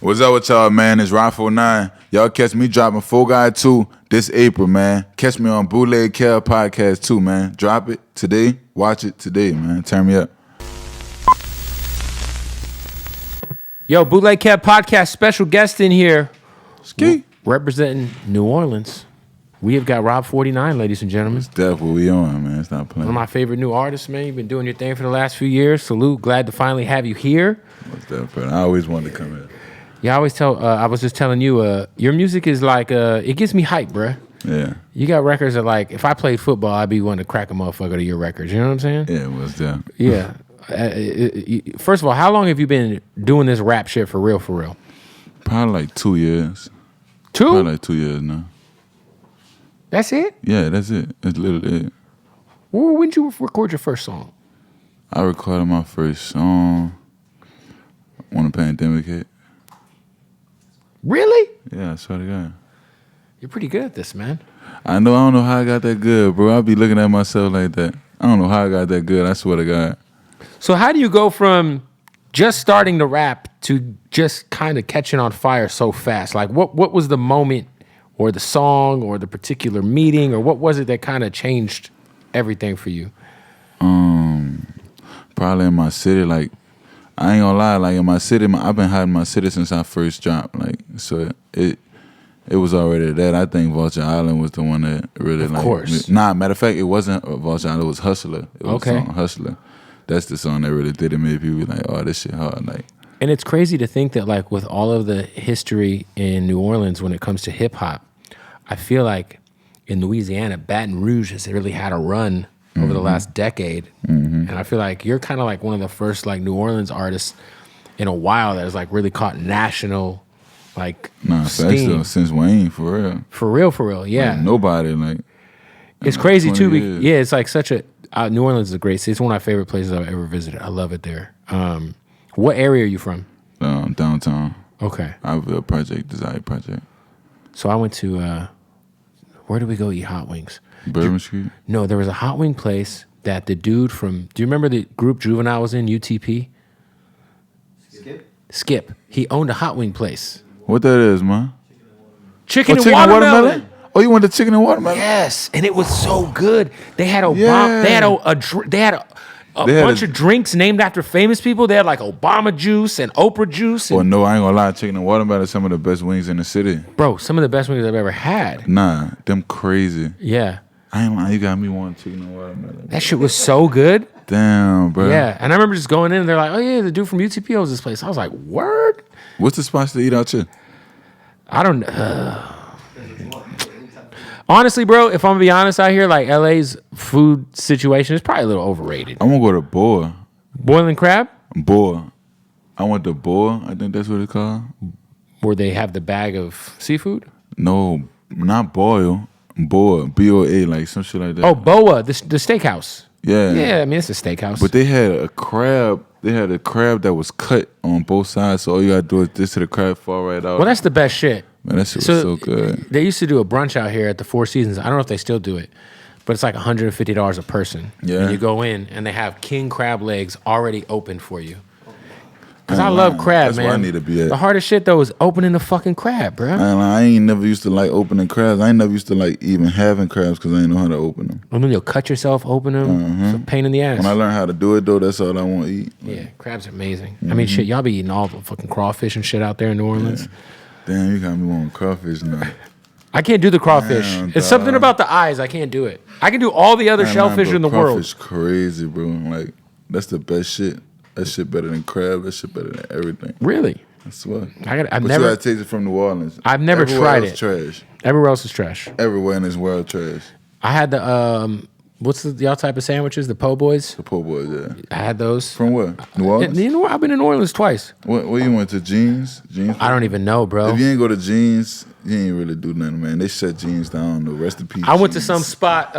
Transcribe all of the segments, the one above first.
What's up with y'all, man? It's Rob49. Y'all catch me dropping Full Guy 2 this April, man. Catch me on Bootleg podcast too, man. Drop it today. Watch it today, man. Turn me up. Yo, Bootleg podcast special guest in here. Ski. Representing New Orleans. We have got Rob49, ladies and gentlemen. That's what we on, man. It's not playing. One of my favorite new artists, man. You've been doing your thing for the last few years. Salute. Glad to finally have you here. What's that, bro? I always wanted to come here. Yeah, I always tell, I was just telling you, your music is like, it gives me hype, bruh. Yeah. You got records that like, if I played football, I'd be wanting to crack a motherfucker to your records. You know what I'm saying? Yeah, what's that? Yeah. First of all, how long have you been doing this rap shit for real, for real? Probably like 2 years. 2? Probably like 2 years now. That's it? Yeah, that's it. That's literally it. Well, when did you record your first song? I recorded my first song when the pandemic hit. Really? Yeah, I swear to God. You're pretty good at this, man. I don't know how I got that good, bro. I be looking at myself like that. I don't know how I got that good. I swear to God. So how do you go from just starting to rap to just kind of catching on fire so fast? Like, what was the moment or the song or the particular meeting or what was it that kind of changed everything for you? Probably in my city. Like, I ain't gonna lie. Like in my city, I've been hiding my city since I first dropped. Like, so it was already that. I think Vulture Island was the one that really of course. Nah, matter of fact, it wasn't Vulture Island. It was Hustler. It was okay. The song Hustler. That's the song that really did it. Made people be like, oh, this shit hard. Like, and it's crazy to think that like with all of the history in New Orleans when it comes to hip hop, I feel like in Louisiana, Baton Rouge has really had a run over the last decade. And I feel like you're kind of like one of the first like New Orleans artists in a while that has like really caught national like steam. Since Wayne, for real. For real, yeah. Like, nobody, like. It's crazy too. Years. Yeah, it's like such a, New Orleans is a great city. It's one of my favorite places I've ever visited. I love it there. What area are you from? Downtown. Okay. Iville Project, Desire Project. So I went to, where did we go eat hot wings? Birdman Street? No, there was a hot wing place that the dude from, do you remember the group Juvenile was in, UTP? Skip. He owned a hot wing place. What that is, man? Chicken and watermelon. Oh, you want the chicken and watermelon? Yes, and it was so good. They had Obama. They had a bunch of drinks named after famous people. They had like Obama juice and Oprah juice. Oh no, I ain't gonna lie. Chicken and watermelon is some of the best wings in the city. Bro, some of the best wings I've ever had. Nah, them crazy. Yeah. I ain't lying. You got me wanting chicken and watermelon. That shit was so good. Damn, bro. Yeah, and I remember just going in and they're like, oh yeah, the dude from UTP owns this place. I was like, word? What's the spots to eat out here? I don't know. Honestly, bro, if I'm gonna be honest out here, like LA's food situation is probably a little overrated. I'm gonna go to Boa. Boiling crab? Boa. I went to Boa. I think that's what it's called. Where they have the bag of seafood? No, not boil. Boa. BOA, like some shit like that. Oh, Boa, the steakhouse. Yeah. Yeah, I mean, it's a steakhouse. But they had a crab. They had a crab that was cut on both sides. So all you gotta do is this to the crab fall right out. Well, that's the best shit. Man, that shit was so good. They used to do a brunch out here at the Four Seasons. I don't know if they still do it, but it's like $150 a person. Yeah. And you go in and they have king crab legs already open for you. Because I love crab, that's man. Where I need to be at. The hardest shit though is opening the fucking crab, bro. I ain't never used to like opening crabs. I ain't never used to like even having crabs because I ain't know how to open them. And then you'll cut yourself, open them. It's a pain in the ass. When I learn how to do it though, that's all I want to eat. Yeah, crabs are amazing. I mean, shit, y'all be eating all the fucking crawfish and shit out there in New Orleans. Yeah. Damn, you got me wanting crawfish now. I can't do the crawfish. Damn, it's something about the eyes. I can't do it. I can do all the other shellfish in the world. Crawfish crazy, bro. Like, that's the best shit. That shit better than crab. That shit better than everything. Really? I swear. I've never. You gotta taste it from New Orleans. I've never tried it. Trash. Everywhere else is trash. Everywhere in this world, trash. I had the what's y'all type of sandwiches? The po' boys. The po' boys, yeah. I had those. From where? New Orleans. You know, I've been in New Orleans twice. Where you went to? Jeans? I don't even know, bro. If you ain't go to Jeans, you ain't really do nothing, man. They shut Jeans down. The rest of peace. I went to some spot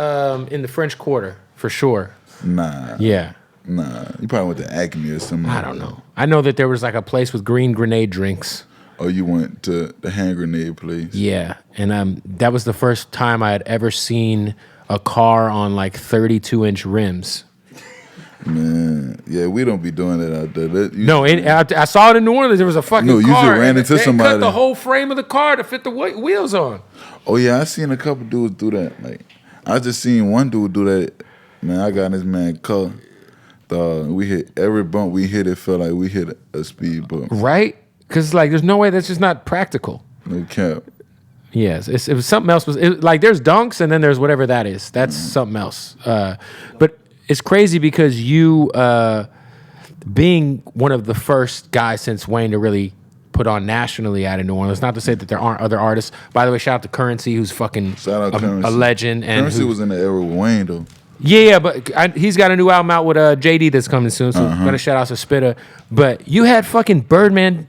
in the French Quarter for sure. Nah. Yeah. Nah. You probably went to Acme or something. I don't know. I know that there was like a place with green grenade drinks. Oh, you went to the hand grenade place? Yeah, and that was the first time I had ever seen a car on like 32-inch rims. Man, yeah, we don't be doing that out there. No, I saw it in New Orleans. There was a fucking car. You just ran into somebody. Cut the whole frame of the car to fit the wheels on. Oh yeah, I seen a couple dudes do that. Like, I just seen one dude do that. Man, I got in this man car. We hit every bump we hit. It felt like we hit a speed bump. Right? Because like, there's no way that's just not practical. No cap. Yes, it was something else. Like there's dunks and then there's whatever that is. That's something else. But it's crazy because you, being one of the first guys since Wayne to really put on nationally out of New Orleans. Not to say that there aren't other artists. By the way, shout out to Currency, who's fucking a legend. And Currency was in the era with Wayne though. Yeah, but he's got a new album out with JD that's coming soon. So gotta shout out to Spitta. But you had fucking Birdman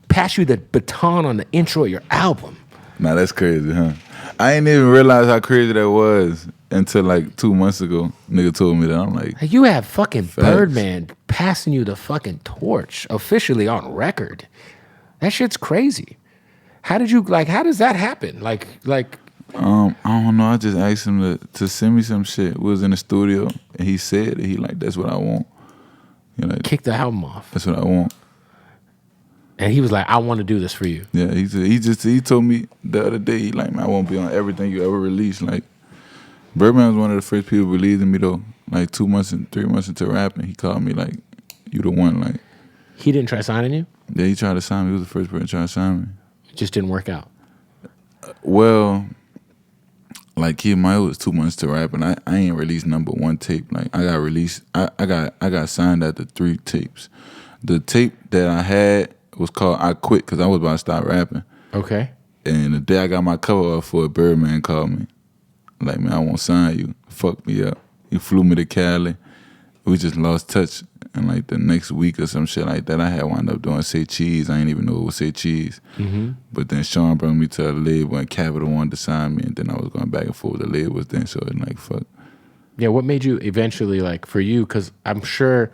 pass you the baton on the intro of your album. Nah, that's crazy, huh? I ain't even realize how crazy that was until like 2 months ago. Nigga told me that. I'm like, you have fucking Birdman passing you the fucking torch officially on record. That shit's crazy. How does that happen? Like I don't know. I just asked him to send me some shit. We was in the studio and he said that he like, that's what I want. Like, kick the album off. That's what I want. And he was like, I want to do this for you. Yeah, he told me the other day, he like, man, I won't be on everything you ever release. Like, Birdman was one of the first people who believed in me though. Like 2 months and 3 months into rapping, he called me like, you the one. Like, he didn't try signing you? Yeah, he tried to sign me. He was the first person to try to sign me. It just didn't work out. Well, like Kid Mike was 2 months to rap, and I ain't released number one tape. Like I got released, I got signed after 3 tapes. The tape that I had was called I Quit because I was about to stop rapping. Okay. And the day I got my cover off for it, Birdman called me. Like, man, I won't sign you. Fuck me up. He flew me to Cali. We just lost touch. And like the next week or some shit like that, I had wound up doing Say Cheese. I ain't even know it was Say Cheese. Mm-hmm. But then Sean brought me to a label and Capital wanted to sign me. And then I was going back and forth with the labels then. So it like, fuck. Yeah, what made you eventually, like, for you, because I'm sure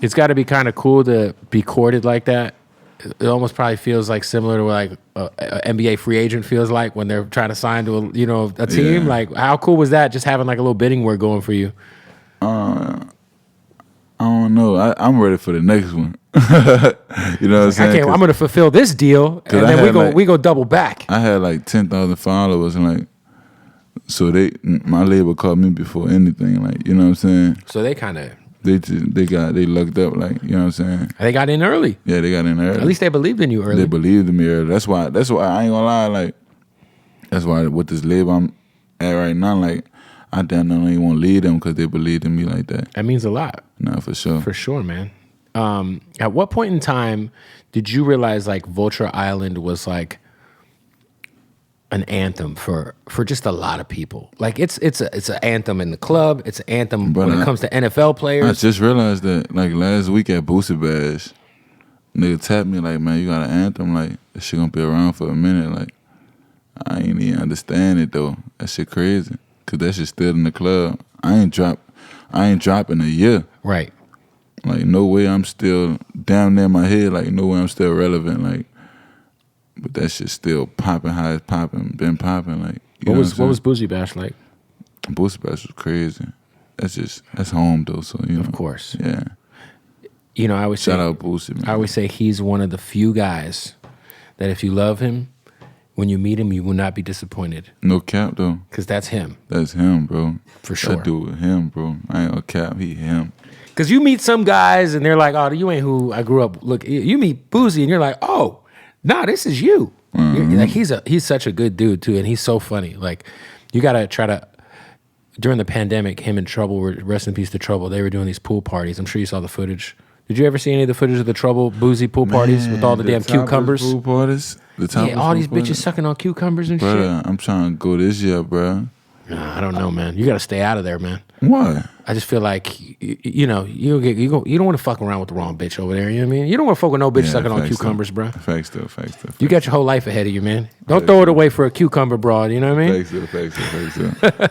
it's got to be kind of cool to be courted like that. It almost probably feels like similar to like an NBA free agent feels like when they're trying to sign to a team. Yeah. Like, how cool was that? Just having like a little bidding war going for you. I don't know. I'm ready for the next one. You know what I'm saying? I'm gonna fulfill this deal, and then we go double back. I had like 10,000 followers, and like, so my label called me before anything. Like, you know what I'm saying? So they kind of. They lucked up, like, you know what I'm saying? They got in early. Yeah, they got in early. At least they believed in you early. They believed in me early. That's why I ain't gonna lie, like, that's why with this label I'm at right now, like, I don't even want to lead them because they believed in me like that. That means a lot. No, for sure. For sure, man. At what point in time did you realize like Vulture Island was like an anthem for just a lot of people? Like it's an anthem in the club. It's an anthem when it comes to NFL players. I just realized that like last week at Boosted Bash, nigga tapped me like, man, you got an anthem, like that shit gonna be around for a minute. Like I ain't even understand it though. That shit crazy. Cause that shit still in the club. I ain't dropped in a year. Right. Like no way I'm still down there in my head. Like no way I'm still relevant. Like, but that shit still popping how it's popping, been popping. Like, what was Boozy Bash like? Boozy Bash was crazy. That's home though. So you know. Of course. Yeah. You know, I always shout out Boozy, man. I always say he's one of the few guys that if you love him, when you meet him, you will not be disappointed. No cap though. Because that's him. That's him, bro. For sure. That dude with him, bro. I ain't gonna cap. He him. Because you meet some guys and they're like, oh, you ain't who I grew up. Look, you meet Boozy and you're like, oh, nah, this is you. Mm-hmm. Like he's such a good dude too, and he's so funny. Like you gotta try to. During the pandemic, him and Trouble were rest in peace to Trouble. They were doing these pool parties. I'm sure you saw the footage. Did you ever see any of the footage of the Trouble Boozy pool parties with all the damn cucumbers? Pool parties. All these bitches sucking on cucumbers and shit. I'm trying to go this year, bro. Nah, I don't know, man. You got to stay out of there, man. Why? I just feel like you don't want to fuck around with the wrong bitch over there. You know what I mean? You don't want to fuck with no bitch sucking on cucumbers, bro. Facts though. You got your whole life ahead of you, man. Don't throw it away for a cucumber broad. You know what I mean? Facts though.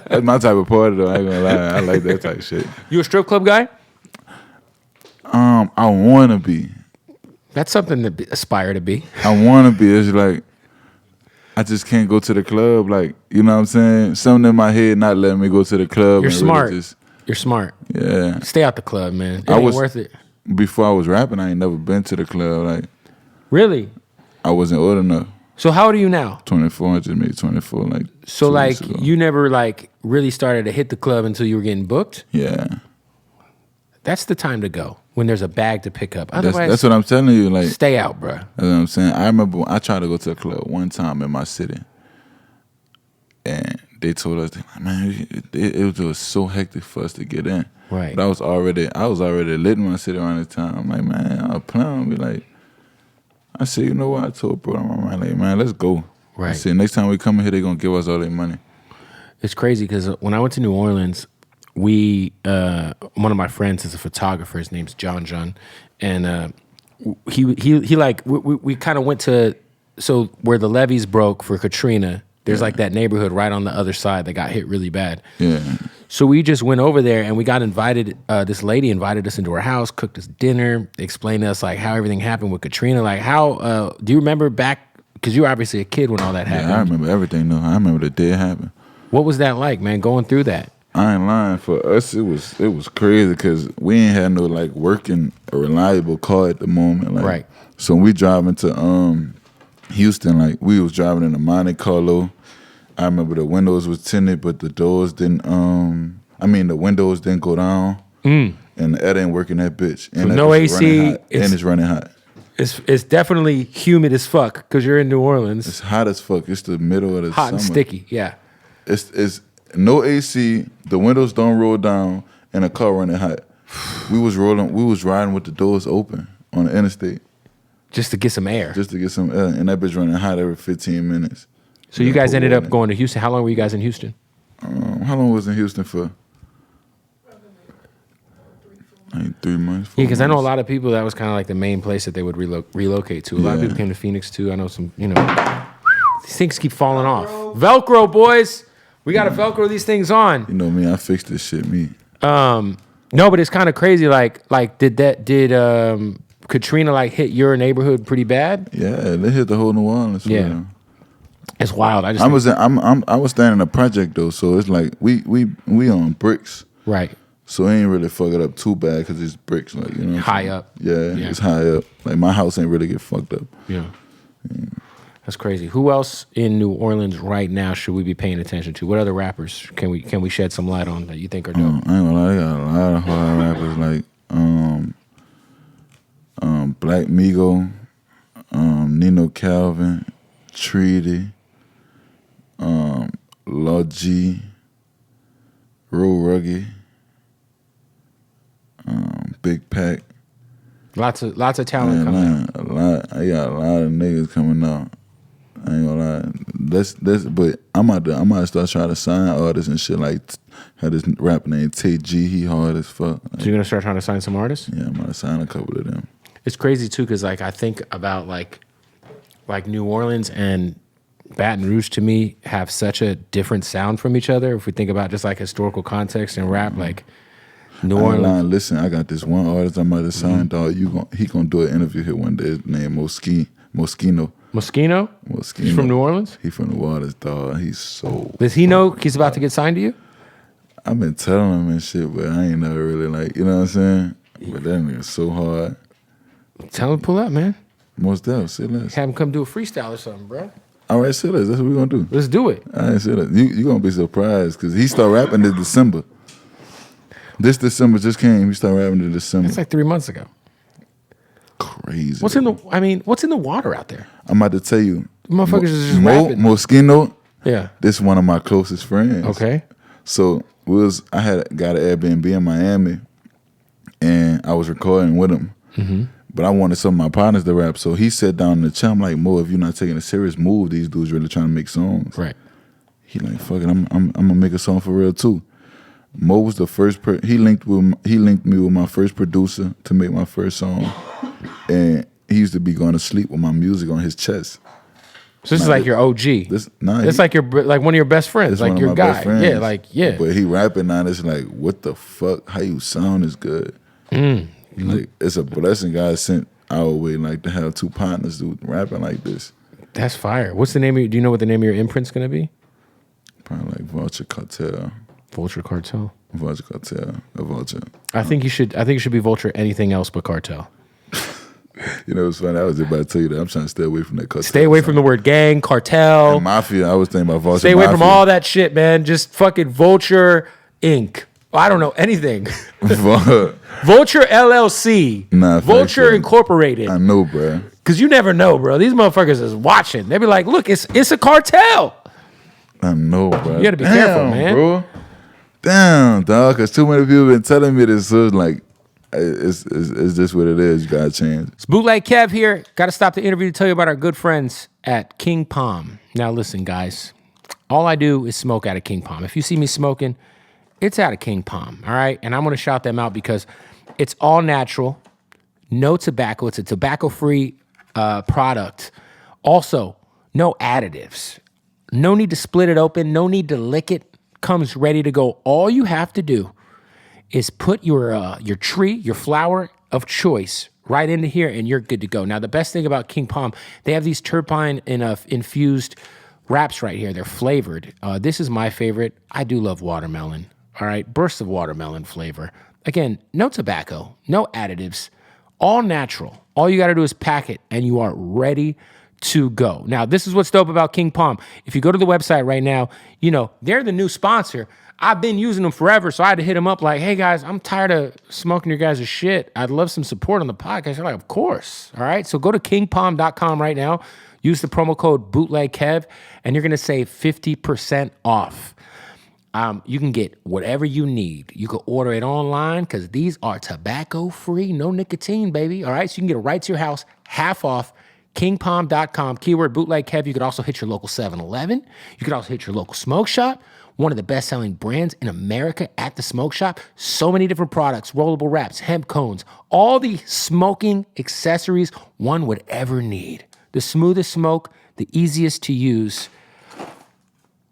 That's my type of party though. I ain't gonna lie. I like that type of shit. You a strip club guy? I wanna be. That's something to aspire to be. I wanna be. It's like I just can't go to the club. Like, you know what I'm saying? Something in my head not letting me go to the club. You're smart. You're smart. Yeah. Stay out the club, man. It ain't worth it. Before I was rapping, I ain't never been to the club. Like, really? I wasn't old enough. So how old are you now? 24. I just made 24. Like, so like you never like really started to hit the club until you were getting booked? Yeah. That's the time to go when there's a bag to pick up. Otherwise, that's what I'm telling you. Like, stay out, bro. That's what I'm saying. I remember I tried to go to a club one time in my city, and they told us, man, it was so hectic for us to get in. Right. But I was already lit in my city around the time. I'm like, man, I was planning on be like. I said, you know what? I told bro, I'm like, man, let's go. Right. I said, next time we come in here, they're gonna give us all their money. It's crazy because when I went to New Orleans, one of my friends is a photographer. His name's John, and he like we kind of went to where the levees broke for Katrina. There's like that neighborhood right on the other side that got hit really bad. Yeah. So we just went over there and we got invited. This lady invited us into her house, cooked us dinner, explained to us like how everything happened with Katrina. Like how do you remember back? Because you were obviously a kid when all that happened. Yeah, I remember everything. though. I remember the day it happened. What was that like, man? Going through that? I ain't lying. For us, it was crazy because we ain't had no like working a reliable car at the moment. Like, right. So when we driving to Houston, like we was driving in a Monte Carlo. I remember the windows was tinted, but the doors didn't. The windows didn't go down, and the air didn't work in that bitch. And so no AC, and it's running hot. It's definitely humid as fuck because you're in New Orleans. It's hot as fuck. It's the middle of the hot summer. And sticky. Yeah. It's no AC. The windows don't roll down, and the car running hot. We was riding with the doors open on the interstate, just to get some air. Just to get some air, and that bitch running hot every 15 minutes. So you guys ended up going to Houston. How long were you guys in Houston? How long was in Houston for? 3 months. Yeah, because I know a lot of people that was kind of like the main place that they would relocate to. A lot of people came to Phoenix too. I know some, these things keep falling off. Velcro, boys. We got to Velcro these things on. You know me, I fixed this shit, me. No, but it's kind of crazy. Like did Katrina like hit your neighborhood pretty bad? Yeah, they hit the whole New Orleans. Yeah. It's wild. I was staying in a project though, so it's like we on bricks. Right. So it ain't really fuck it up too bad because it's bricks, like high up. Yeah, it's high up. Like my house ain't really get fucked up. Yeah. That's crazy. Who else in New Orleans right now should we be paying attention to? What other rappers can we shed some light on that you think are dope? I ain't gonna lie, they got a lot of hard rappers like Black Migo, Nino Calvin, Treaty, Law G, Real Ruggy, Big Pack. Lots of talent coming out. I got a lot of niggas coming out. I ain't gonna lie. But I'm about to start trying to sign artists and shit. Like had this rapper named TG. He hard as fuck. So you're gonna start trying to sign some artists? Yeah, I'm gonna sign a couple of them. It's crazy too, cause like I think about like New Orleans and Baton Rouge to me have such a different sound from each other. If we think about just like historical context and rap, like New Orleans. Listen, I got this one artist I'm about to sign, dog. He gonna do an interview here one day. His name Moschino. Moschino? He's from New Orleans? He from New Orleans, dog. He's so... Does he know he's about to get signed to you? I've been telling him and shit, but I ain't never really like, you know what I'm saying? But that nigga's so hard. Tell him to pull up, man. Most definitely. Say less. Have him come do a freestyle or something, bro. All right, say less. That's what we're going to do. Let's do it. I ain't say that. You going to be surprised because he started rapping in December. This December just came. He started rapping in December. It's like 3 months ago. Crazy. What's in the water out there? I'm about to tell you. Motherfuckers is just rapping. Moschino. Yeah. This is one of my closest friends. Okay. So I had got an Airbnb in Miami, and I was recording with him. Mm-hmm. But I wanted some of my partners to rap. So he sat down in the chat. I'm like, Mo, if you're not taking a serious move, these dudes really trying to make songs. Right. He like, fuck it, I'm gonna make a song for real too. Mo was the first he linked me with my first producer to make my first song, and he used to be going to sleep with my music on his chest. So this is like your OG. It's like one of your best friends, like your guy. Yeah, But he rapping now. It's like, what the fuck? How you sound is good. Like it's a blessing God sent our way, like to have two partners do rapping like this. That's fire. What's the name of do you know what the name of your imprint's gonna be? Probably like Vulture Cartel. Vulture Cartel. Vulture Cartel. A vulture. I think you should be Vulture anything else but cartel. You know, it's funny. I was just about to tell you that I'm trying to stay away from that cartel. Stay away from the word gang, cartel. And mafia. I was thinking about Vulture. Stay away from all that shit, man. Just fucking Vulture Inc. I don't know anything. Vulture LLC. Nah, Vulture Incorporated. I know, bro. Because you never know, bro. These motherfuckers is watching. They be like, look, it's a cartel. I know, bro. You got to be careful, man. Bro. Damn, dog. Because too many people been telling me this. So it's like, it's just what it is. You got to change. It's Bootleg Kev here. Got to stop the interview to tell you about our good friends at King Palm. Now, listen, guys. All I do is smoke out of King Palm. If you see me smoking, it's out of King Palm, all right? And I'm going to shout them out because it's all natural, no tobacco. It's a tobacco-free product. Also, no additives. No need to split it open. No need to lick it. Comes ready to go. All you have to do is put your tree, your flower of choice right into here, and you're good to go. Now, the best thing about King Palm, they have these terpene infused wraps right here. They're flavored. This is my favorite. I do love watermelon. All right, bursts of watermelon flavor. Again, no tobacco, no additives, all natural. All you got to do is pack it, and you are ready to go. Now, this is what's dope about King Palm. If you go to the website right now, you know, they're the new sponsor. I've been using them forever, so I had to hit them up like, hey, guys, I'm tired of smoking your guys' shit. I'd love some support on the podcast. They're like, of course. All right, so go to kingpalm.com right now. Use the promo code BootlegKev, and you're going to save 50% off. You can get whatever you need. You can order it online because these are tobacco-free, no nicotine, baby. All right, so you can get it right to your house, half off, kingpalm.com, keyword Bootleg Kev. You could also hit your local 7-Eleven. You could also hit your local smoke shop. One of the best-selling brands in America at the smoke shop. So many different products, rollable wraps, hemp cones, all the smoking accessories one would ever need. The smoothest smoke, the easiest to use.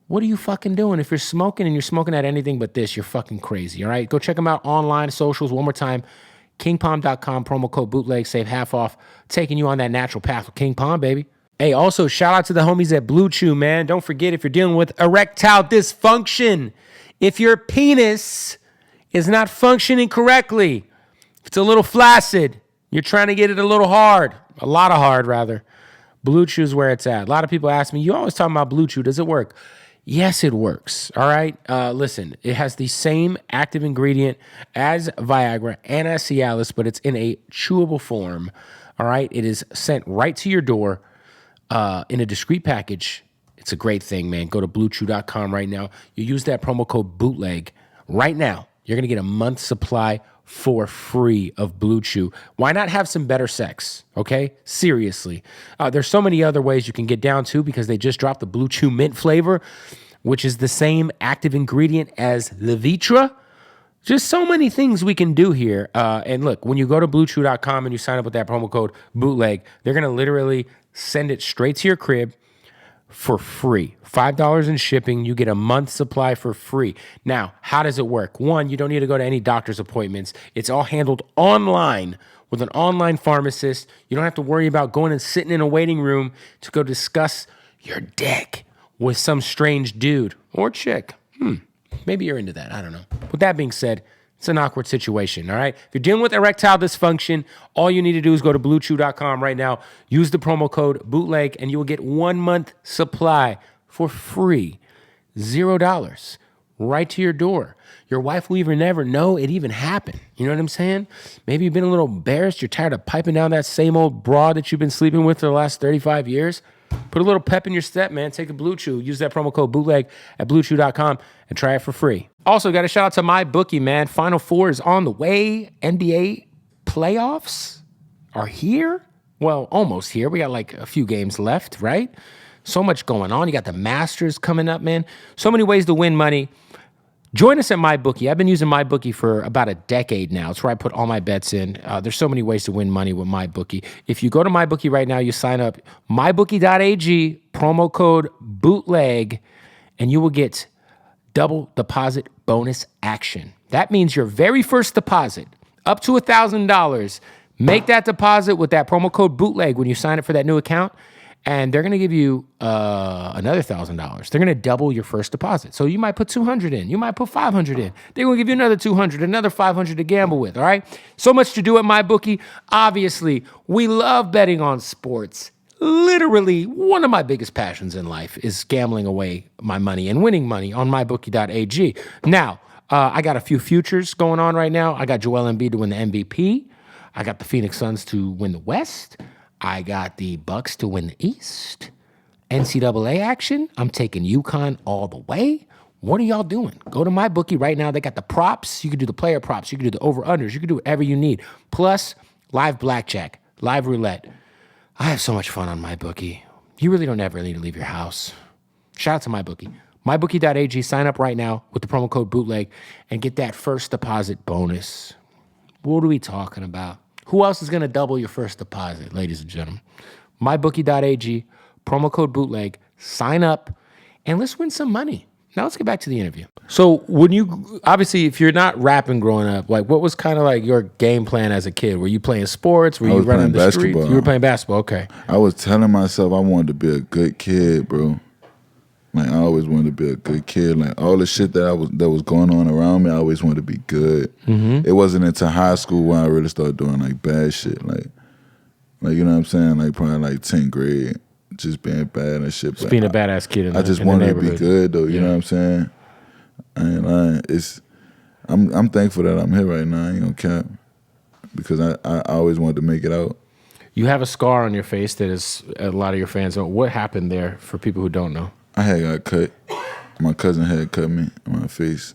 What are you fucking doing? If you're smoking and you're smoking at anything but this, you're fucking crazy, all right? Go check them out online, socials, one more time. KingPalm.com, promo code BOOTLEG, save half off. Taking you on that natural path with King Palm, baby. Hey, also, shout out to the homies at Blue Chew, man. Don't forget, if you're dealing with erectile dysfunction, if your penis is not functioning correctly, if it's a little flaccid, you're trying to get it a little hard, a lot of hard, rather, Blue Chew is where it's at. A lot of people ask me, you always talking about Blue Chew. Does it work? Yes, it works. All right. Listen, it has the same active ingredient as Viagra and as Cialis, but it's in a chewable form. All right. It is sent right to your door in a discreet package. It's a great thing, man. Go to bluechew.com right now. You use that promo code BOOTLEG right now. You're going to get a month's supply for free of Blue Chew. Why not have some better sex? Okay? Seriously. There's so many other ways you can get down to because they just dropped the Blue Chew mint flavor, which is the same active ingredient as Levitra. Just so many things we can do here. And look, when you go to bluechew.com and you sign up with that promo code BOOTLEG, they're going to literally send it straight to your crib for free. $5 in shipping. You get a month's supply for free. Now, how does it work? One, you don't need to go to any doctor's appointments. It's all handled online with an online pharmacist. You don't have to worry about going and sitting in a waiting room to go discuss your dick with some strange dude or chick. Maybe you're into that. I don't know. With that being said, it's an awkward situation, all right? If you're dealing with erectile dysfunction, all you need to do is go to bluechew.com right now, use the promo code BOOTLEG, and you will get 1 month supply for free, $0, right to your door. Your wife will even never know it even happened. You know what I'm saying? Maybe you've been a little embarrassed. You're tired of piping down that same old broad that you've been sleeping with for the last 35 years. Put a little pep in your step, man. Take a Blue Chew. Use that promo code BOOTLEG at bluechew.com and try it for free. Also, got a shout out to my bookie, man. Final Four is on the way. NBA playoffs are here. Well, almost here. We got like a few games left, right? So much going on. You got the Masters coming up, man. So many ways to win money. Join us at MyBookie. I've been using MyBookie for about a decade now. It's where I put all my bets in. There's so many ways to win money with MyBookie. If you go to MyBookie right now, you sign up, mybookie.ag, promo code BOOTLEG, and you will get double deposit bonus action. That means your very first deposit, up to $1,000, make that deposit with that promo code BOOTLEG when you sign up for that new account, and they're going to give you another $1,000. They're going to double your first deposit. So you might put 200 in, you might put 500 in. They're going to give you another 200, another 500 to gamble with. All right. So much to do at MyBookie. Obviously, we love betting on sports. Literally, one of my biggest passions in life is gambling away my money and winning money on mybookie.ag. Now, I got a few futures going on right now. I got Joel Embiid to win the MVP. I got the Phoenix Suns to win the West. I got the Bucks to win the East. NCAA action, I'm taking UConn all the way. What are y'all doing? Go to MyBookie right now. They got the props. You can do the player props. You can do the over-unders. You can do whatever you need. Plus, live blackjack, live roulette. I have so much fun on MyBookie. You really don't ever need to leave your house. Shout out to MyBookie. MyBookie.ag. Sign up right now with the promo code Bootleg and get that first deposit bonus. What are we talking about? Who else is going to double your first deposit, ladies and gentlemen? MyBookie.ag, promo code Bootleg. Sign up and let's win some money. Now let's get back to the interview. So when you, obviously, if you're not rapping growing up, like what was kind of like your game plan as a kid? Were you playing sports? Were you running the streets? You were playing basketball, okay. I was telling myself I wanted to be a good kid, bro. Like I always wanted to be a good kid. Like all the shit that was going on around me, I always wanted to be good. It wasn't until high school when I really started doing like bad shit. Like you know what I'm saying? Like probably like 10th grade. Just being bad and shit. Just being a badass kid I just wanted to be good though, you know what I'm saying? I ain't lying. I'm thankful that I'm here right now, I ain't gonna cap. Because I always wanted to make it out. You have a scar on your face that is a lot of your fans know. What happened there for people who don't know? I had got cut. My cousin had cut me on my face.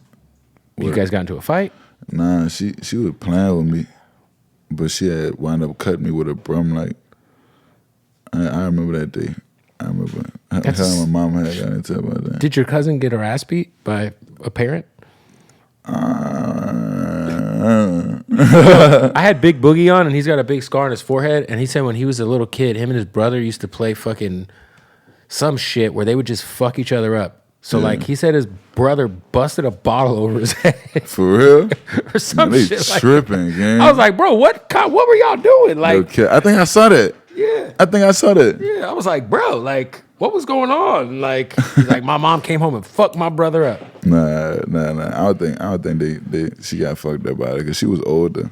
You guys got into a fight? Nah, she was playing with me. But she had wound up cutting me with a broom like I remember that day. I remember how my mom had got into it about that. Did your cousin get her ass beat by a parent? I had Big Boogie on, and he's got a big scar on his forehead. And he said when he was a little kid, him and his brother used to play fucking some shit where they would just fuck each other up. So like he said his brother busted a bottle over his head. For real? Or some man, shit like tripping, that. gang. I was like, bro, what were y'all doing? Like, I think I saw that. Yeah. I think I saw that. Yeah, I was like, bro, like, what was going on? Like, he's like, my mom came home and fucked my brother up. Nah. I don't think she got fucked up by it because she was older.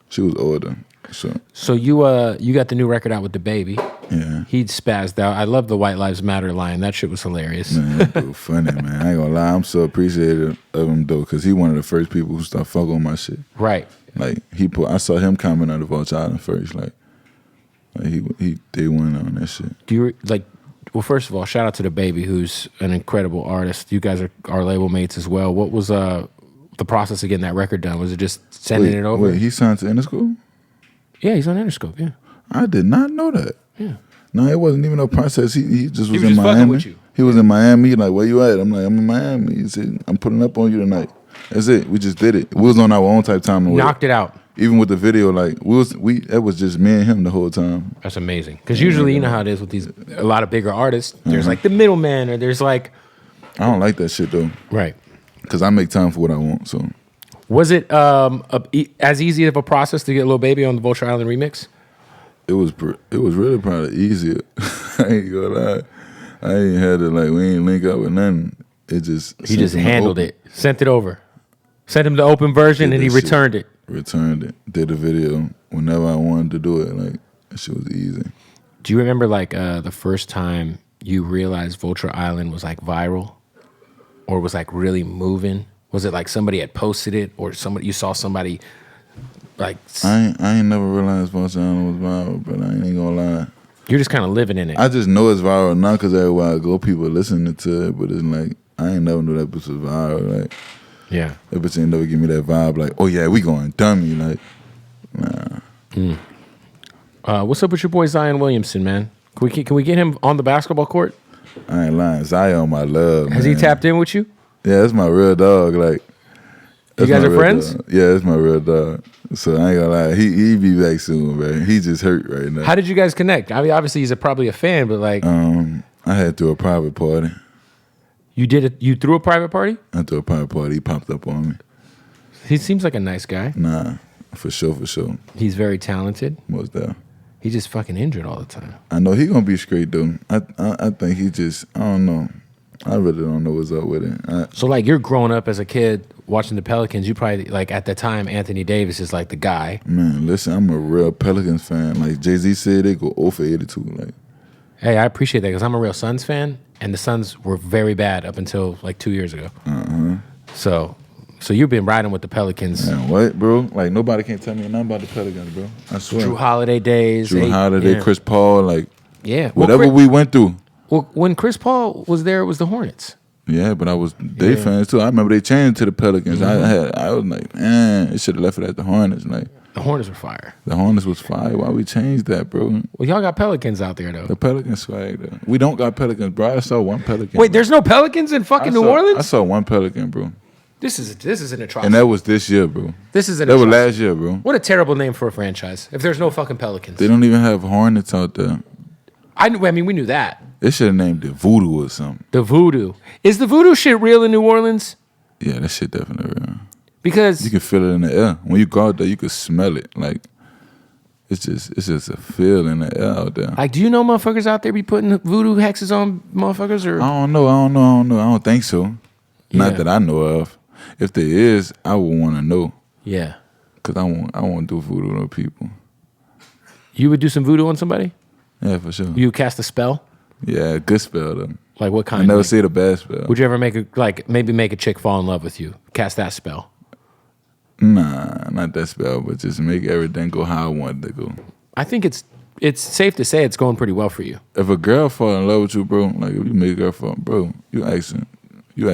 So you got the new record out with DaBaby. Yeah. He spazzed out. I love the White Lives Matter line. That shit was hilarious. Man, that dude funny, man. I ain't gonna lie. I'm so appreciative of him though, because he one of the first people who started fucking with my shit. Right. Like I saw him comment on the Vulture Island first. Like he day one on that shit. Do you like? Well, first of all, shout out to DaBaby, who's an incredible artist. You guys are our label mates as well. What was the process of getting that record done? Was it just sending it over? Wait, he signed to Interscope? Yeah, he's on Interscope. Yeah. I did not know that. Yeah. No, it wasn't even no process. He just was in just Miami. fucking with you. He was in Miami. He like, where you at? I'm like, I'm in Miami. He said, I'm putting up on you tonight. That's it. We just did it. We was on our own type time. Knocked it out. Even with the video, like it was just me and him the whole time. That's amazing. Because usually, you know how it is with a lot of bigger artists. There's like the middleman, or there's like. I don't like that shit though. Right. Because I make time for what I want. So. Was it as easy of a process to get Lil Baby on the Vulture Island remix? It was really probably easier. I ain't gonna lie. I ain't had to we ain't link up with nothing. It just he just handled it, sent it over, sent him the open version, and he returned it. Returned it. Did a video whenever I wanted to do it. Like that shit was easy. Do you remember the first time you realized Vulture Island was like viral, or was like really moving? Was it like somebody had posted it, or you saw somebody? Like I ain't never realized Vulture Island was viral, but I ain't gonna lie. You're just kind of living in it. I just know it's viral now because everywhere I go, people listening to it. But it's like I ain't never knew that bitch was viral. Like, yeah, that bitch ain't never give me that vibe. Like, oh yeah, we going dummy. Like, nah. What's up with your boy Zion Williamson, man? Can we get him on the basketball court? I ain't lying. Zion, my love. Has he tapped in with you? Yeah, that's my real dog. Like, you guys are friends? Dog. Yeah, that's my real dog. So I ain't gonna lie, he be back soon, man. He just hurt right now. How did you guys connect? I mean, obviously he's probably a fan, but like, I had through a private party. You did it? You threw a private party? I threw a private party. He popped up on me. He seems like a nice guy. Nah, for sure. He's very talented. Most there. He's just fucking injured all the time. I know he gonna be straight though. I think he just, I don't know. I really don't know what's up with it. So like you're growing up as a kid watching the Pelicans, you probably like at the time Anthony Davis is like the guy. Man, listen, I'm a real Pelicans fan. Like Jay-Z said, they go 0 for 82. Like, hey, I appreciate that because I'm a real Suns fan, and the Suns were very bad up until like 2 years ago. So you've been riding with the Pelicans. Man, what, bro? Like nobody can tell me nothing about the Pelicans, bro. I swear. Drew Holiday days. Drew Holiday, Chris Paul, like whatever we went through. Well, when Chris Paul was there, it was the Hornets. Yeah, but I was they fans too. I remember they changed to the Pelicans. I was like, man, it should have left it at the Hornets. Like the Hornets were fire. The Hornets was fire. Why we changed that, bro? Well, y'all got Pelicans out there though. The Pelicans swag though. We don't got Pelicans, bro. I saw one Pelican. Wait, there's no Pelicans in fucking New Orleans? I saw one Pelican, bro. This is an atrocity. And that was this year, bro. This is an that atrocity. was last year, bro. What a terrible name for a franchise. If there's no fucking Pelicans. They don't even have Hornets out there. I mean, we knew that. They should have named it Voodoo or something. The Voodoo. Is the Voodoo shit real in New Orleans? Yeah, that shit definitely real. Because you can feel it in the air. When you go out there, you can smell it. Like it's just a feel in the air out there. Like, do you know motherfuckers out there be putting voodoo hexes on motherfuckers? Or I don't know. I don't think so. Yeah. Not that I know of. If there is, I would want to know. Yeah. Cause I want to do voodoo on people. You would do some voodoo on somebody? Yeah, for sure. You cast a spell? Yeah, good spell though. Like what kind? I never say the bad spell. Would you ever maybe make a chick fall in love with you? Cast that spell? Nah, not that spell, but just make everything go how I want it to go. I think it's safe to say it's going pretty well for you. If a girl fall in love with you, bro, like if you make a girl fall, bro, you asking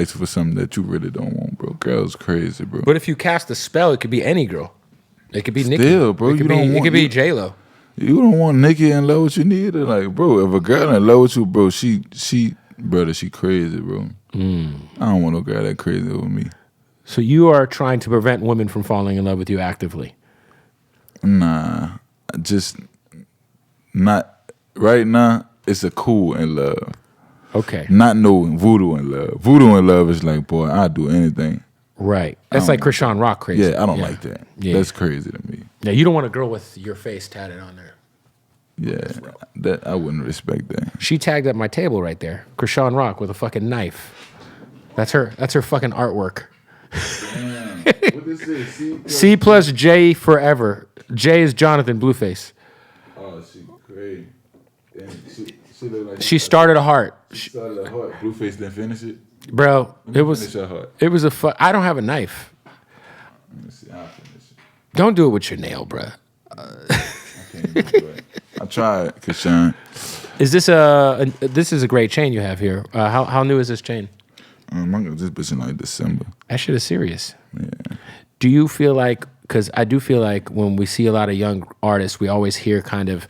for something that you really don't want, bro. Girl's crazy, bro. But if you cast a spell, it could be any girl. It could be Nicki. Still, bro, It could be J-Lo. You don't want Nicki in love with you neither. Like, bro, if a girl in love with you, bro, she crazy, bro. I don't want no girl that crazy with me. So you are trying to prevent women from falling in love with you actively? Nah, just not right now. It's a cool in love. Okay. Not no voodoo in love. Voodoo in love is like, boy, I'll do anything. Right. That's like Krishan Rock crazy. Yeah, I don't like that. Yeah. That's crazy to me. Yeah, you don't want a girl with your face tatted on there. Yeah, that I wouldn't respect that. She tagged up my table right there. Krishan Rock with a fucking knife. That's her fucking artwork. Damn. What this is? C plus J forever. J is Jonathan Blueface. Oh, she crazy. She look like she started a heart. She started a heart. Blueface didn't finish it? Bro, it was a I don't have a knife. Let me see. I'll finish it. Don't do it with your nail, bro. I can't do it. I tried, Krishan. Is this this is a great chain you have here. How new is this chain? I got this bitch in like December. That shit is serious. Yeah. Do you feel like, because I do feel like when we see a lot of young artists, we always hear kind of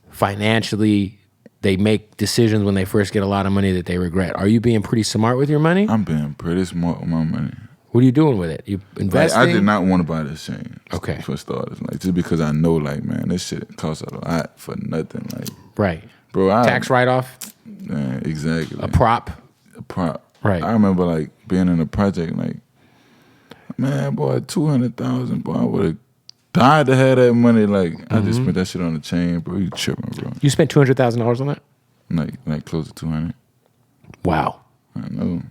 financially they make decisions when they first get a lot of money that they regret. Are you being pretty smart with your money? I'm being pretty smart with my money. What are you doing with it? You investing? Like, I did not want to buy this chain. Okay. For starters. Like, just because I know, like, man, this shit costs a lot for nothing. Like, right. Bro, tax write-off? Exactly. A prop? A prop. Right. I remember, like, being in a project, like, man, boy, 200,000, boy, I would have died to have that money. Like, I just spent that shit on the chain, bro. You tripping, bro. You spent $200,000 on that? Like close to 200. Wow. I know.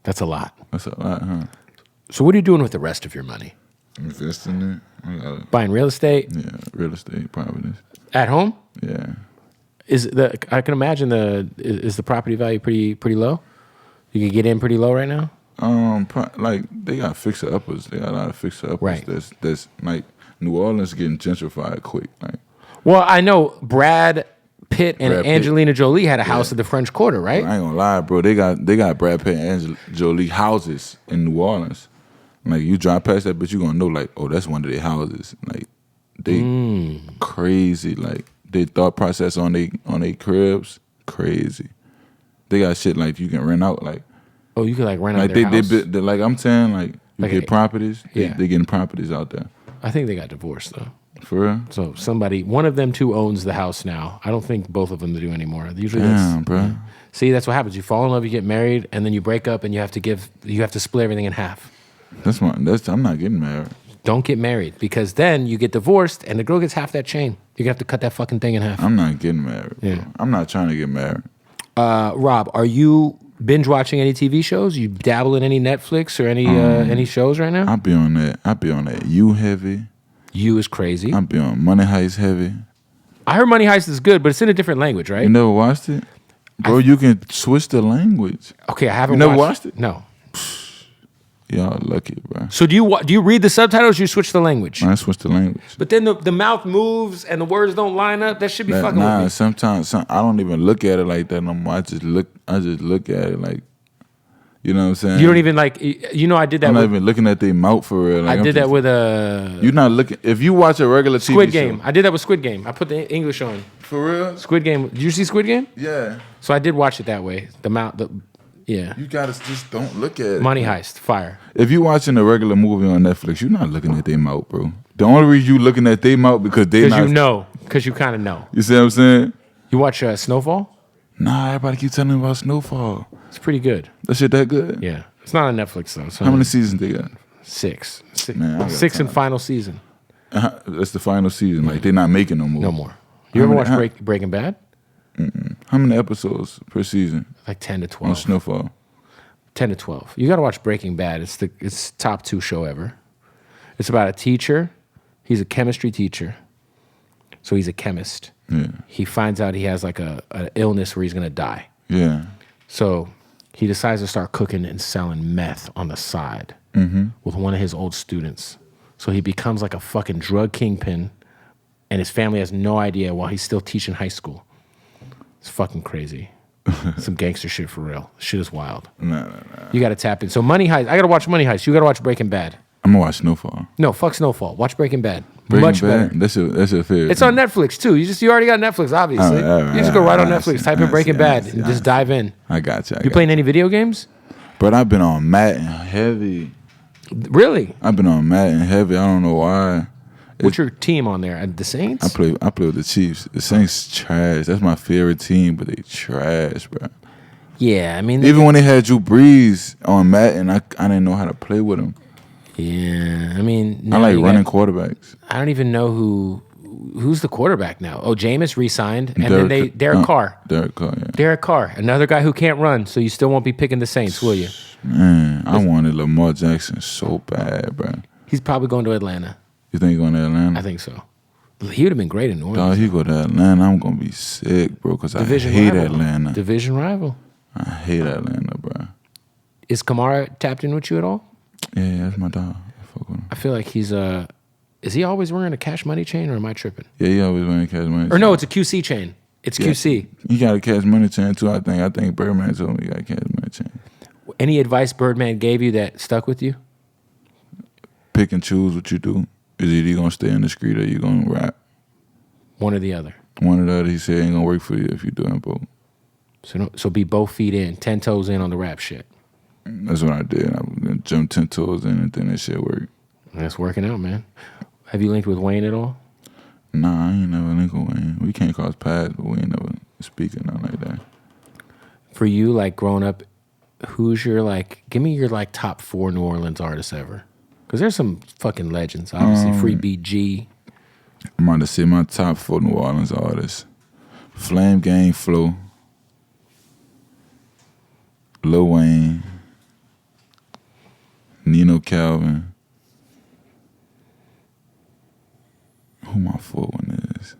That's a lot. That's a lot, huh? So what are you doing with the rest of your money? Investing it. Buying real estate? Yeah, real estate, properties. At home? Yeah. I can imagine is the property value pretty low? You can get in pretty low right now? Like they got fixer uppers. They got a lot of fixer uppers. Right. That's like New Orleans getting gentrified quick. Like, well, I know Brad Pitt and Angelina Jolie had a house at the French Quarter, right? I ain't gonna lie, bro. They got Brad Pitt and Angelina Jolie houses in New Orleans. Like you drive past that, but you gonna know like, oh, that's one of their houses. Like they crazy. Like their thought process on they cribs crazy. They got shit like you can rent out. Like oh, you can like rent out like their house. They like I'm saying like you get properties. Yeah, they getting properties out there. I think they got divorced though. For real? So one of them two owns the house now. I don't think both of them do anymore. Usually damn, bro. See, that's what happens. You fall in love, you get married, and then you break up, and you have to split everything in half. I'm not getting married. Don't get married because then you get divorced and the girl gets half that chain. You're gonna have to cut that fucking thing in half. I'm not getting married, bro. Yeah. I'm not trying to get married. Rob, are you binge watching any TV shows? You dabble in any Netflix or any shows right now? I be on that. You heavy. You is crazy. I be on Money Heist heavy. I heard Money Heist is good, but it's in a different language, right? You never watched it? Bro, you can switch the language. Okay, I haven't You never watched it? No. Y'all lucky, bro. So do you read the subtitles or you switch the language? I switch the language. But then the mouth moves and the words don't line up. That should be fucking with me. Sometimes I don't even look at it like that no more. I just look at it like, you know what I'm saying? You don't even like, I did that I'm not even looking at their mouth for real. Like, I did that with You're not looking, if you watch a regular TV Squid Game. show. I did that with Squid Game. I put the English on. For real? Squid Game. Did you see Squid Game? Yeah. So I did watch it that way. Yeah. You gotta just don't look at it. Money Heist, fire. If you watching a regular movie on Netflix, you're not looking at their mouth, bro. The only reason you looking at their mouth because they not. Because you kind of know. You see what I'm saying? You watch Snowfall? Nah, everybody keep telling me about Snowfall. It's pretty good. That shit that good? Yeah. It's not on Netflix though. So How many seasons they got? Six. Man, Six and final season. That's the final season. Like they're not making no more. No more. You ever watch Breaking Bad? How many episodes per season? Like 10 to 12. On Snowfall. 10 to 12. You got to watch Breaking Bad. It's top 2 show ever. It's about a teacher. He's a chemistry teacher. So he's a chemist. Yeah. He finds out he has like an illness where he's going to die. Yeah. So he decides to start cooking and selling meth on the side with one of his old students. So he becomes like a fucking drug kingpin and his family has no idea while he's still teaching high school. It's fucking crazy. Some gangster shit for real. Shit is wild. Nah. You got to tap in. So Money Heist. I got to watch Money Heist. You got to watch Breaking Bad. I'm gonna watch Snowfall. No, fuck Snowfall. Watch Breaking Bad. Much better. That's your favorite. It's on Netflix too. You already got Netflix, obviously. You just go right on Netflix, type in Breaking Bad, and just dive in. I got you. You playing any video games? But I've been on Madden heavy. Really? I've been on Madden heavy. I don't know why. What's your team on there? The Saints? I play with the Chiefs. The Saints trash. That's my favorite team, but they trash, bro. Yeah, I mean, even when they had Drew Brees on Madden, I didn't know how to play with him. Yeah, I mean, I like running quarterbacks. I don't even know who's the quarterback now. Oh, Jameis re-signed, and then Derek Carr. Derek Carr, yeah. Derek Carr, another guy who can't run, so you still won't be picking the Saints, will you? Man, I wanted Lamar Jackson so bad, bro. He's probably going to Atlanta. You think he's going to Atlanta? I think so. He would have been great in New Orleans. Dog, he go to Atlanta, I'm going to be sick, bro, because I hate Atlanta. Division rival. I hate Atlanta, bro. Is Kamara tapped in with you at all? Yeah, that's my dog. I fuck with him. I feel like he's is he always wearing a Cash Money chain, or am I tripping? Yeah, he always wearing a Cash Money chain. Or no, it's a QC chain. It's QC. He got a Cash Money chain too, I think. I think Birdman told me he got a Cash Money chain. Any advice Birdman gave you that stuck with you? Pick and choose what you do. Is either you gonna stay in the street or you gonna rap? One or the other. One or the other. He said ain't gonna work for you if you doing both. So be both feet in, 10 toes in on the rap shit. That's what I did. I jumped 10 toes in and then that shit worked. That's working out, man. Have you linked with Wayne at all? Nah, I ain't never linked with Wayne. We can't cross paths, but we ain't never speaking nothing like that. For you, like growing up, who's your give me your top 4 New Orleans artists ever. Because there's some fucking legends. Obviously, Free BG. I'm about to say my top 4 New Orleans artists. Flame Gang Flow. Lil Wayne. Nino Calvin. Who my 4th one is?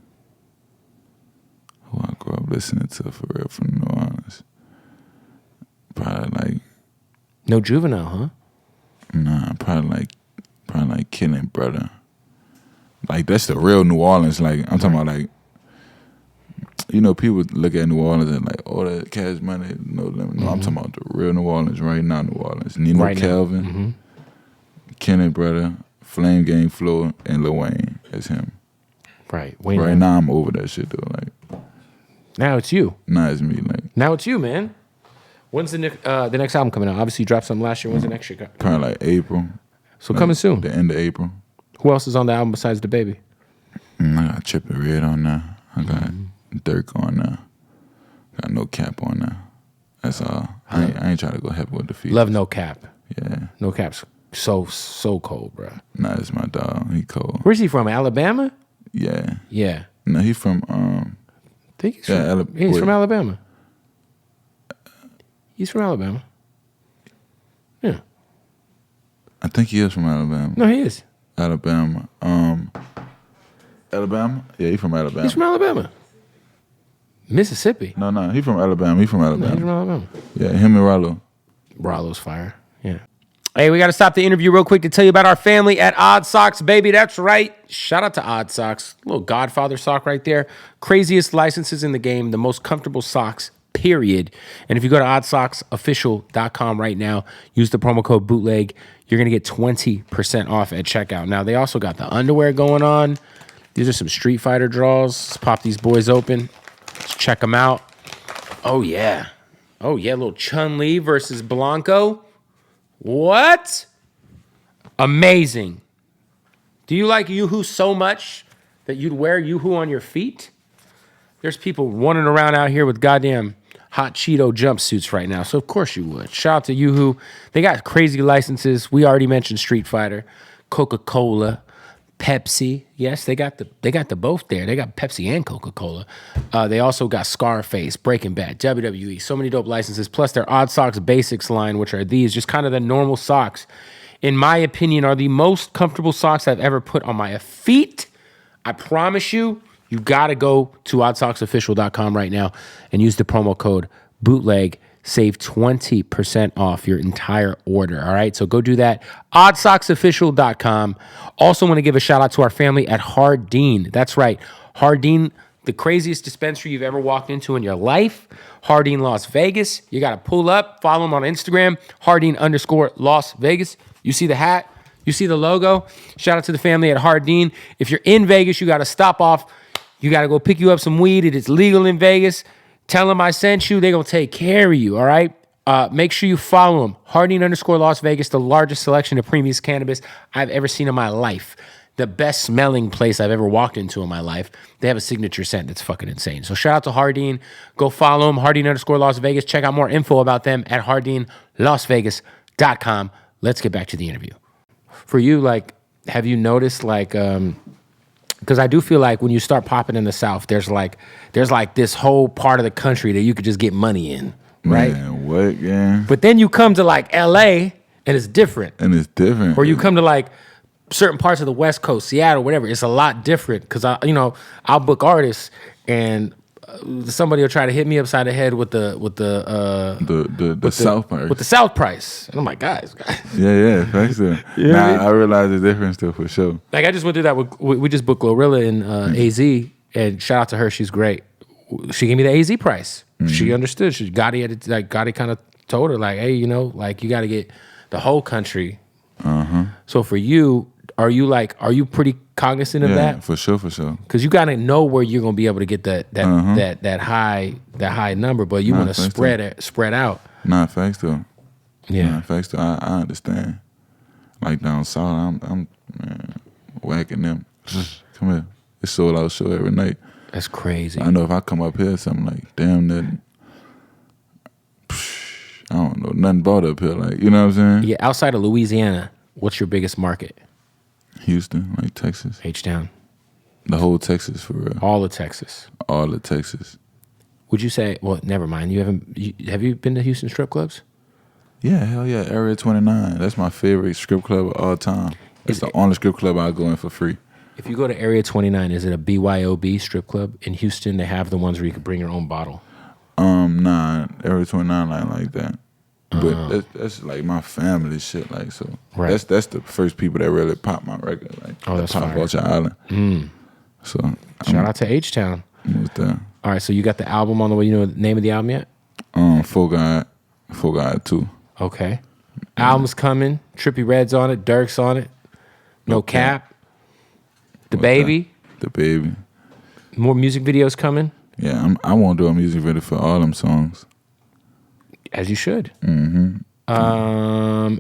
Who I grew up listening to for real from New Orleans. Probably No Juvenile, huh? Nah, probably like Killing Brother. Like that's the real New Orleans. Like I'm talking about people look at New Orleans and that Cash Money, no limit. No, I'm talking about the real New Orleans right now. New Orleans. Nino right Calvin, Killing Brother, Flame Gang Flow, and Lil Wayne. That's him. Right. Wayne right now, I'm over that shit though. Now it's you. Now it's me. Now it's you, man. When's the next album coming out? Obviously, you dropped something last year. When's the next year? Probably April. So coming soon. The end of April. Who else is on the album besides DaBaby? I got Trippin' Red on there. I got Dirk on there. Got No Cap on there. That's all. I ain't trying to go heavy with the feet. Love No Cap. Yeah. No Cap's So cold, bro. Nah, it's my dog. He cold. Where's he from? Alabama? Yeah. Yeah. No, he from I think he's from Alabama. He's from Alabama. Yeah. I think he is from Alabama. No, he is. Alabama. Alabama? Yeah, he from Alabama. He's from Alabama. Mississippi. No, he from Alabama. He from Alabama. No, he's from Alabama. Yeah, him and Rollo. Rollo's fire. Yeah. Hey, we got to stop the interview real quick to tell you about our family at Odd Socks, baby. That's right. Shout out to Odd Socks. Little Godfather sock right there. Craziest licenses in the game. The most comfortable socks, period. And if you go to oddsocksofficial.com right now, use the promo code Bootleg, you're going to get 20% off at checkout. Now, they also got the underwear going on. These are some Street Fighter draws. Let's pop these boys open. Let's check them out. Oh, yeah. Oh, yeah, little Chun-Li versus Blanco. What? Amazing. Do you like Yoo-Hoo so much that you'd wear Yoo-Hoo on your feet? There's people running around out here with goddamn hot Cheeto jumpsuits right now, so of course you would. Shout out to Yoo-Hoo. They got crazy licenses. We already mentioned Street Fighter, Coca-Cola, Pepsi. Yes, they got the both there. They got Pepsi and Coca-Cola. They also got Scarface, Breaking Bad, WWE. So many dope licenses. Plus their Odd Socks Basics line, which are these, just kind of the normal socks. In my opinion, are the most comfortable socks I've ever put on my feet. I promise you, you got to go to oddsocksofficial.com right now and use the promo code Bootleg. Save 20% off your entire order, all right? So go do that. Oddsocksofficial.com. Also want to give a shout out to our family at Hardin. That's right. Hardin, the craziest dispensary you've ever walked into in your life. Hardin, Las Vegas. You got to pull up, follow them on Instagram, Hardin_Las Vegas. You see the hat? You see the logo? Shout out to the family at Hardin. If you're in Vegas, you got to stop off. You got to go pick you up some weed. It is legal in Vegas. Tell them I sent you. They're going to take care of you, all right? Make sure you follow them. Hardin_Las Vegas, the largest selection of premium cannabis I've ever seen in my life. The best smelling place I've ever walked into in my life. They have a signature scent that's fucking insane. So shout out to Hardin. Go follow them, Hardin_Las Vegas. Check out more info about them at hardinlasvegas.com. Let's get back to the interview. For you, like, have you noticed, like, because I do feel like when you start popping in the South, there's like this whole part of the country that you could just get money in, right? Man, what, yeah? But then you come to like LA and it's different. Or you come to like certain parts of the West Coast, Seattle, whatever. It's a lot different because I'll book artists and somebody will try to hit me upside the head with the South price. With the South price. And I'm like, guys. Yeah, thanks. I realize the difference though for sure. Like I just went through that we just booked Glorilla in AZ, and shout out to her, she's great. She gave me the AZ price. Mm-hmm. She understood. Gotti kind of told her like, hey, like you got to get the whole country. Uh-huh. So for you, are you pretty cognizant of that? For sure. Because you got to know where you're gonna be able to get that high number, but you want to spread out. Nah, facts though. Yeah, nah, facts though. I understand. Like down south, I'm whacking them. Come here, it's sold out show every night. That's crazy. I know if I come up here, something like damn that. I don't know nothing about up here, like you know what I'm saying? Yeah, outside of Louisiana, what's your biggest market? Houston, like Texas. H-Town. The whole Texas, for real. All of Texas. All of Texas. Would you say, well, never mind. Have you been to Houston strip clubs? Yeah, hell yeah. Area 29. That's my favorite strip club of all time. It's the only strip club I go in for free. If you go to Area 29, is it a BYOB strip club? In Houston, they have the ones where you can bring your own bottle. Nah. Area 29 ain't like that. But that's like my family shit, like so. Right. That's the first people that really pop my record, like that's pop Vulture Island. So shout out to H-Town. What's that? All right, so you got the album on the way. You know the name of the album yet? Full God 2. Okay. Album's coming. Trippie Redd's on it. Dirk's on it. No Cap. DaBaby. DaBaby. More music videos coming. Yeah, I won't do a music video for all them songs. As you should. Mm-hmm.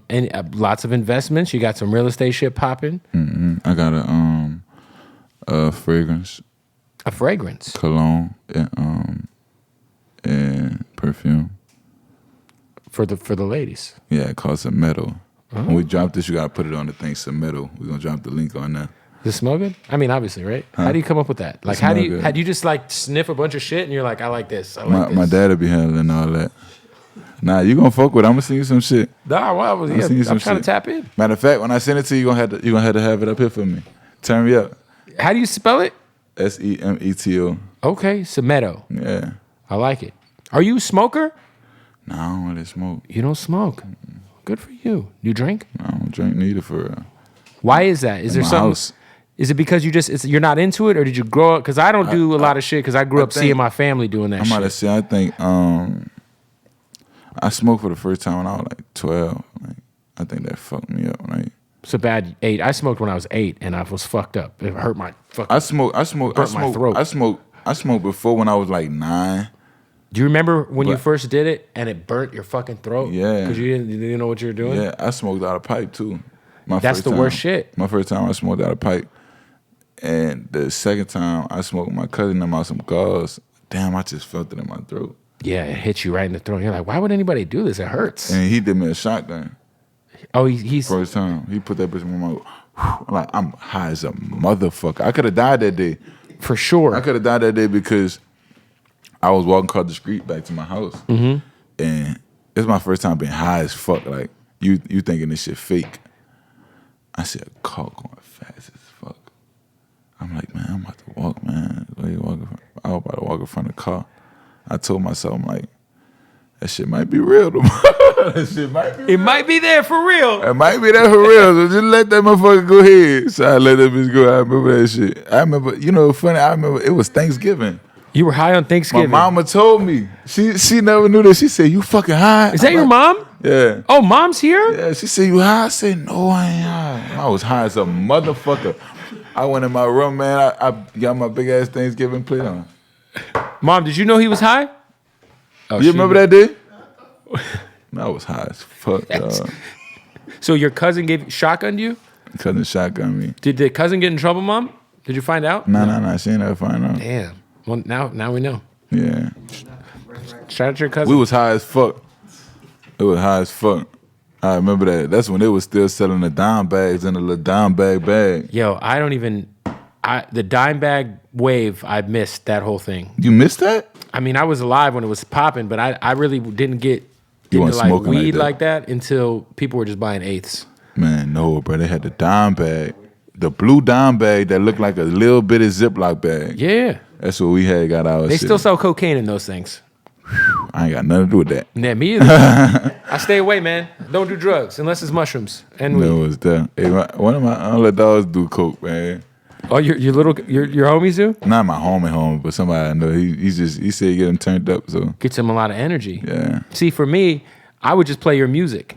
And lots of investments. You got some real estate shit popping. Mm-hmm. I got a fragrance. A fragrance? Cologne and perfume. For the ladies? Yeah, it costs a metal. When we drop this, you gotta put it on the thing, submittal. We're gonna drop the link on there. Does it smell good? I mean, obviously, right? Huh? How do you come up with that? Like, how do you just like sniff a bunch of shit and you're like, I like this. I like this. My dad'll be handling all that. Nah, you gonna fuck with it. I'm gonna send you some shit. Nah, well, yeah, I'm trying to tap in. Matter of fact, when I send it to you, you're gonna have to have it up here for me. Turn me up. How do you spell it? SEMETO. Okay, Semedo. Yeah. I like it. Are you a smoker? No, I don't really smoke. You don't smoke. Good for you. You drink? I don't drink neither for real. Why is that? Is there something? House. Is it because you're not into it, or did you grow up? Because I don't do a lot of shit because I grew up seeing my family doing that shit. I'm about to say, I think I smoked for the first time when I was like 12. Like, I think that fucked me up. Like, it's a bad 8. I smoked when I was 8, and I was fucked up. It hurt my fucking. I smoked my throat. I smoked before when I was like 9. Do you remember when you first did it and it burnt your fucking throat? Yeah. Because you didn't know what you were doing? Yeah, I smoked out of pipe too. That's the worst shit. My first time I smoked out of pipe. And the second time I smoked with my cousin them out some gauze. Damn, I just felt it in my throat. Yeah, it hits you right in the throat. You're like, why would anybody do this? It hurts. And he did me a shotgun. Oh, he's first time. He put that bitch in my mouth. Like, I'm high as a motherfucker. I could have died that day. For sure. I could have died that day because I was walking across the street back to my house. Mm-hmm. And it's my first time being high as fuck. Like, you thinking this shit fake. I see a car going fast as fuck. I'm like, man, I'm about to walk, man. Where you walking from? I was about to walk in front of the car. I told myself, I'm like, that shit might be real tomorrow. That shit might be real. It might be there for real. It might be there for real. So just let that motherfucker go ahead. So I let that bitch go. I remember that shit. I remember, funny, I remember it was Thanksgiving. You were high on Thanksgiving. My mama told me. She never knew that. She said, you fucking high. Is that your mom? Yeah. Oh, mom's here? Yeah, she said, you high? I said, no, I ain't high. I was high as a motherfucker. I went in my room, man. I got my big ass Thanksgiving plate on. Mom, did you know he was high? Oh, you remember that day? I was high as fuck, dog. So your cousin shotgunned you? Cousin shotgunned me. Did the cousin get in trouble, Mom? Did you find out? No. She ain't never find out. Damn. Well, now we know. Yeah. Shout out to your cousin. We was high as fuck. It was high as fuck. I remember that. That's when they was still selling the dime bags in a little dime bag. Yo, the dime bag wave, I missed that whole thing. You missed that? I mean, I was alive when it was popping, but I really didn't get You into weren't smoking weed like like that until people were just buying eighths. Man, no, bro. They had the dime bag. The blue dime bag that looked like a little bitty Ziploc bag. Yeah. That's what we had got our They shit. still sell cocaine in those things. I ain't got nothing to do with that. Yeah, me either. I stay away, man. Don't do drugs unless it's mushrooms and weed. No, it's that. Hey, one of my other dogs do coke, man. Oh, your homies do? Not my homie, but somebody I know. He said he get him turned up, so Gets him a lot of energy. yeah. See, for me, I would just play your music.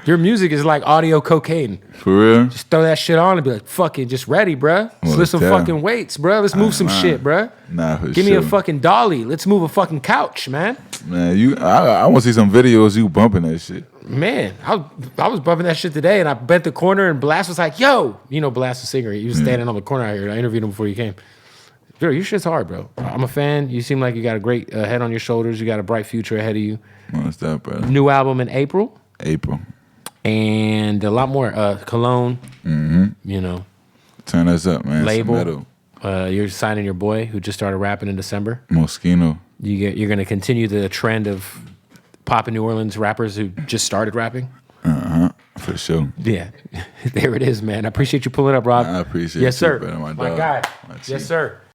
Your music is like audio cocaine. For real? Just throw that shit on and be like, fucking just ready, bruh. Let's lift some fucking weights, bruh. Let's move some shit, bruh. Nah, for Give me a fucking dolly. Let's move a fucking couch, man. Man, I want to see some videos you bumping that shit. Man, I was bumping that shit today, and I bent the corner, and Blast was like, yo. You know Blast, the singer. He was standing on the corner out here. I interviewed him before you came. Dude, your shit's hard, bro. I'm a fan. You seem like you got a great head on your shoulders. You got a bright future ahead of you. What's that, bro? New album in April. And a lot more. Cologne. Mm-hmm. You know. Turn us up, man. Label. You're signing your boy who just started rapping in December. Moschino. You're going to continue the trend of popping New Orleans rappers who just started rapping. For sure. Yeah. There it is, man. I appreciate you pulling up, Rob. I appreciate yes, you, sir. brother, my My dog. guy. My Yes, sir.